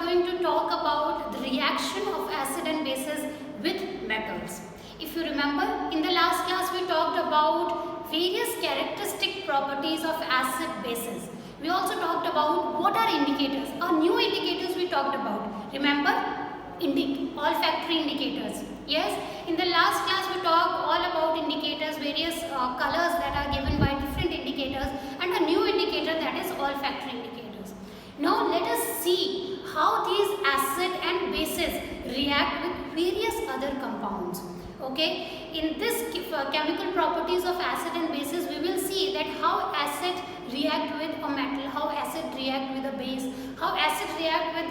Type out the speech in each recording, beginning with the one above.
going to talk about the reaction of acid and bases with metals. If you remember, in the last class we talked about various characteristic properties of acid bases. We also talked about what are indicators, or new indicators we talked about. Remember, olfactory indicators. Yes, in the last class we talked all about indicators, various colors that are given by different indicators, and a new indicator, that is olfactory indicators. Now let us see how these acid and bases react with various other compounds. Okay, in this chemical properties of acid and bases, we will see that how acid react with a metal, how acid react with a base, how acid react with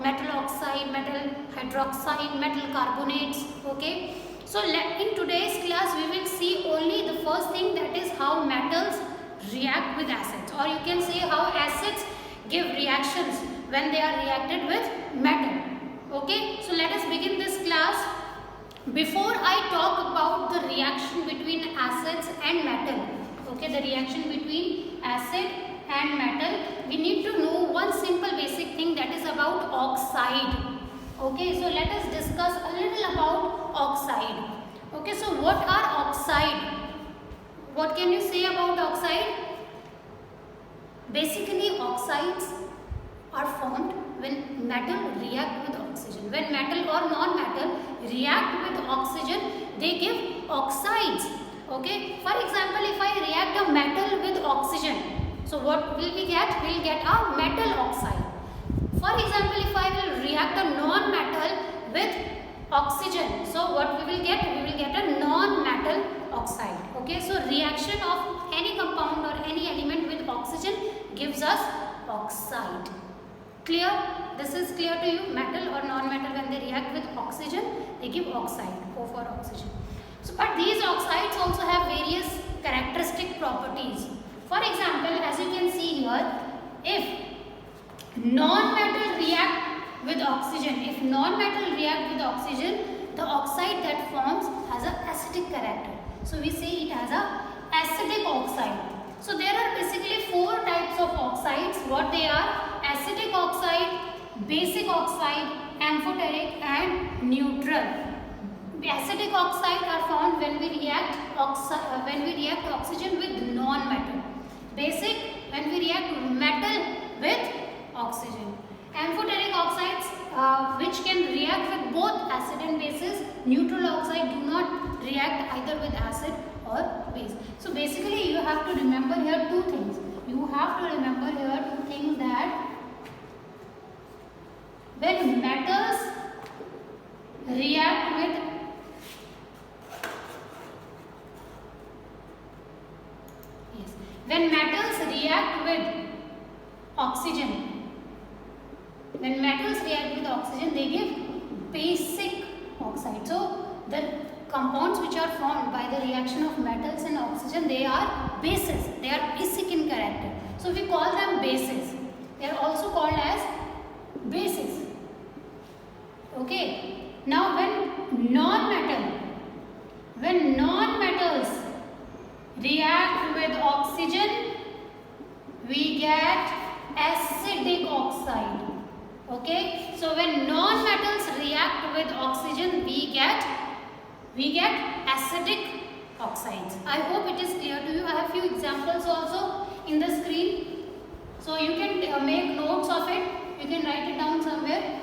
metal oxide, metal hydroxide, metal carbonates. Okay, so in today's class we will see only the first thing, that is how metals react with acids, or you can say how acids give reactions when they are reacted with metal. Okay, so let us begin this class. Before I talk about the reaction between acids and metal, okay, the reaction between acid and metal, we need to know one simple basic thing, that is about oxide. Okay, so let us discuss a little about oxide. Okay, so what are oxide? What can you say about oxide? Basically, oxides are formed when metal react with oxygen. When metal or non-metal react with oxygen, they give oxides. Okay, for example, if I react a metal with oxygen, so what will we get? We will get a metal oxide. For example, if I will react a non-metal with oxygen, so what we will get? We will get a non-metal oxide. Okay, so reaction of any compound or any element with oxygen gives us oxide. Clear? This is clear to you? Metal or non-metal, when they react with oxygen, they give oxide, O for oxygen. So, but these oxides also have various characteristic properties. For example, as you can see here, if non-metal react with oxygen, the oxide that forms has an acidic character. So, we say it has a acidic oxide. So, there are basically four types of oxides. What they are? Acidic oxide, basic oxide, amphoteric and neutral. Acidic oxide are formed when we react oxygen with non-metal. Basic, when we react metal with oxygen. Amphoteric oxides which can react with both acid and bases. Neutral oxide do not react either with acid or base. So basically you have to remember here two things. That when metals react with oxygen, they give basic oxide. So the compounds which are formed by the reaction of metals and oxygen, they are bases. They are basic in character. So we call them bases. They are also called as bases. Okay. Now when non-metals react with oxygen, we get acidic oxide. Okay. So when non-metals react with oxygen, we get acidic oxides. I hope it is clear to you. I have few examples also in the screen, so you can make notes of it. You can write it down somewhere.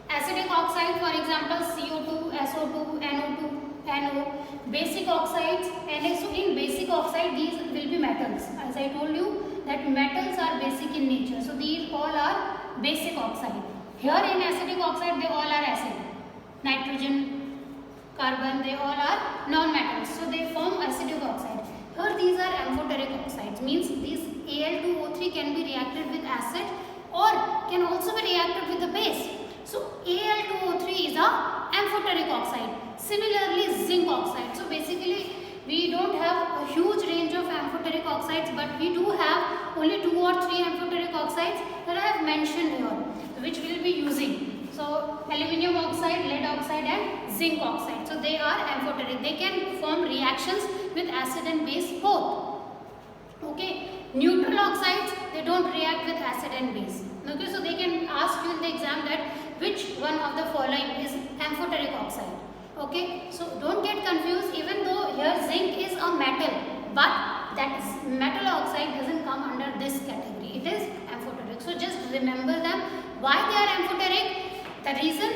Acidic oxide, for example, CO2, SO2, NO2, NO. Basic oxides, Na. So in basic oxide, these will be metals. As I told you that metals are basic in nature. So these all are basic oxide. Here in acidic oxide, they all are acid. Nitrogen, carbon, they all are non-metals. So they form acidic oxide. Here these are amphoteric oxides. Means these Al2O3 can be reacted with acid or can also be reacted with the base. So Al2O3 is a amphoteric oxide. Similarly, zinc oxide. So basically we don't have a huge range of amphoteric oxides, but we do have only 2 or 3 amphoteric oxides that I have mentioned here, which we will be using. So aluminium oxide, lead oxide and zinc oxide. So they are amphoteric. They can form reactions with acid and base both. Okay. Neutral oxides, they don't react with acid and base. Okay, so they can ask you in the exam that which one of the following is amphoteric oxide. Okay, so don't get confused, even though here zinc is a metal, but that metal oxide doesn't come under this category. It is amphoteric. So just remember them. Why they are amphoteric? The reason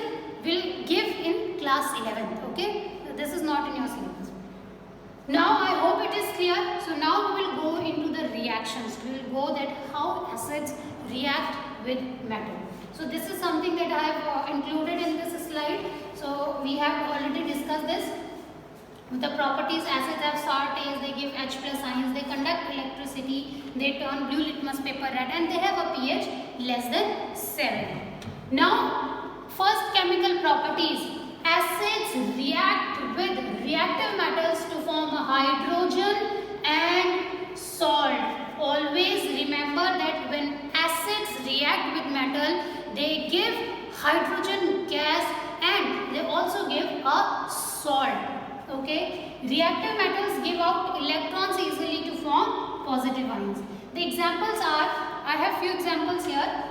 will give in class 11th. Okay, this is not in your syllabus. Now I hope it is clear. So now we will go into the reactions. We will go that how acids react with metal. So this is something that I have included in this slide. So we have already discussed this. The properties: acids have sour taste, they give H plus ions, they conduct electricity, they turn blue litmus paper red, and they have a pH less than 7. Now first chemical properties. Acids react with reactive metals to form a hydrogen and salt. Always remember that when acids react with metal, they give hydrogen gas and they also give a salt. Okay, reactive metals give out electrons easily to form positive ions. The examples are, I have few examples here.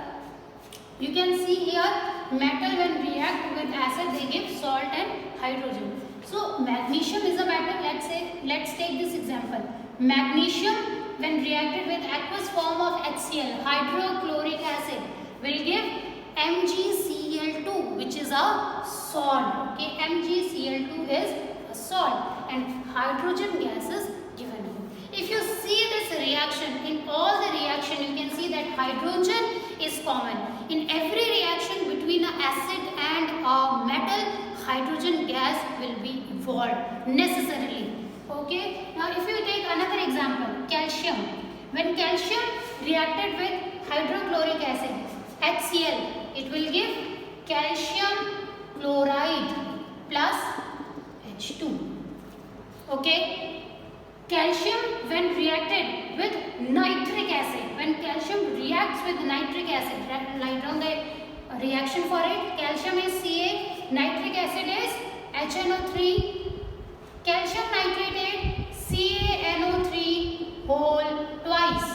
You can see here, metal when react with acid, they give salt and hydrogen. So magnesium is a metal. Let's take this example. Magnesium when reacted with aqueous form of HCl, hydrochloric acid, will give MgCl2, which is a salt. Okay, MgCl2 is a salt and hydrogen gas is given. If you see this reaction, in all the reaction you can see that hydrogen is common. In every reaction between an acid and a metal, hydrogen gas will be evolved necessarily. Okay. Now if you take another example, calcium. When calcium reacted with hydrochloric acid, HCl, it will give calcium chloride plus H2. Okay. Calcium when reacted with nitric acid, when calcium reacts with nitric acid, write down the reaction for it. Calcium is Ca, nitric acid is HNO3, calcium nitrate CaNO3 whole twice.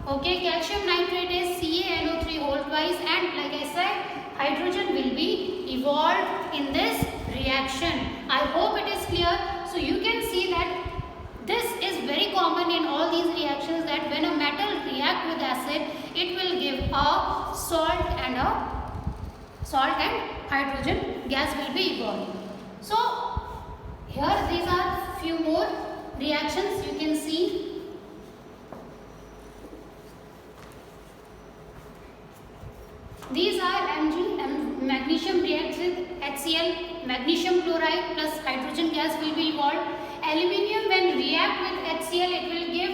Okay, calcium nitrate is CaNO3 whole twice, and like I said, hydrogen will be evolved in this reaction. I hope it is clear. So you can see that this is very common in all these reactions, that when a metal reacts with acid, it will give a salt and hydrogen gas will be evolved. So here these are few more reactions you can see. These are magnesium reacts with HCl, magnesium chloride plus hydrogen gas will be evolved. Aluminium when react with HCl, it will give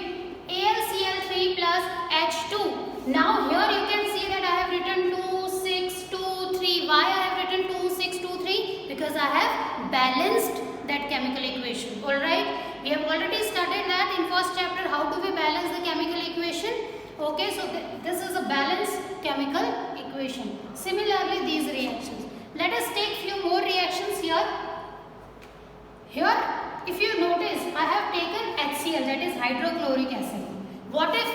AlCl3 plus H2. Now here you can see that I have written 2, 6, 2, 3. Why I have written 2, 6, 2, 3? Because I have balanced that chemical equation. Alright, we have already studied that in first chapter, how do we balance the chemical equation. Okay, so this is a balanced chemical equation. Similarly, these reactions. Let us take few more reactions here. Here, if you notice, I have taken HCl, that is hydrochloric acid. What if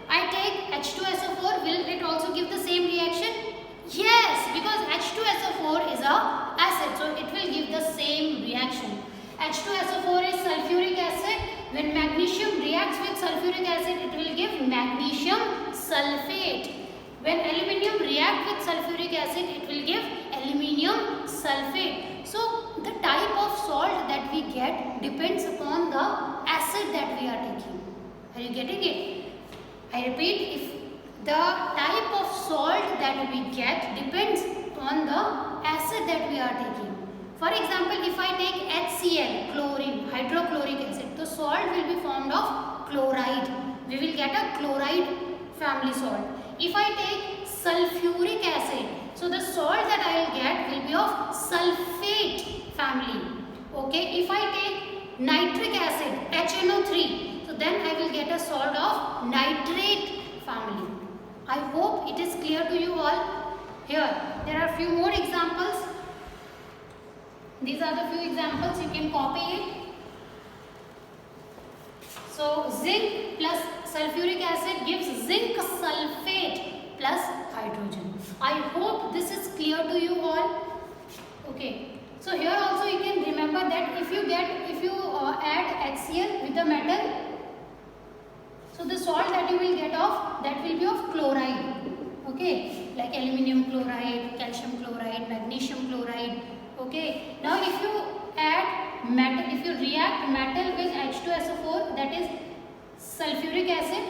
I take H2SO4? Will it also give the same reaction? Yes, because H2SO4 is a acid, so it will give the same reaction. H2SO4 is sulfuric acid. When magnesium reacts with sulfuric acid, it will give magnesium sulfate. When aluminium reacts with sulfuric acid, it will give aluminium sulfate. So the type of salt that we get depends upon the acid that we are taking. Are you getting it? I repeat, if the type of salt that we get depends on the acid that we are taking. For example, if I take HCl, chlorine, hydrochloric acid, the salt will be formed of chloride. We will get a chloride family salt. If I take sulfuric acid, so the salt that I will get will be of sulfate family. Okay, if I take nitric acid, HNO3, so then I will get a salt of nitrate family. I hope it is clear to you all. Here, there are few more examples. These are the few examples, you can copy it. So zinc plus sulfuric acid gives zinc sulfate plus hydrogen. I hope this is clear to you all. Okay, so here also you can remember that if you add HCl with the metal, so the salt that you will get off, that will be of chloride. Okay, like aluminum chloride, calcium chloride, magnesium chloride. Okay, now if you add metal, if you react metal with H2SO4, that is sulfuric acid,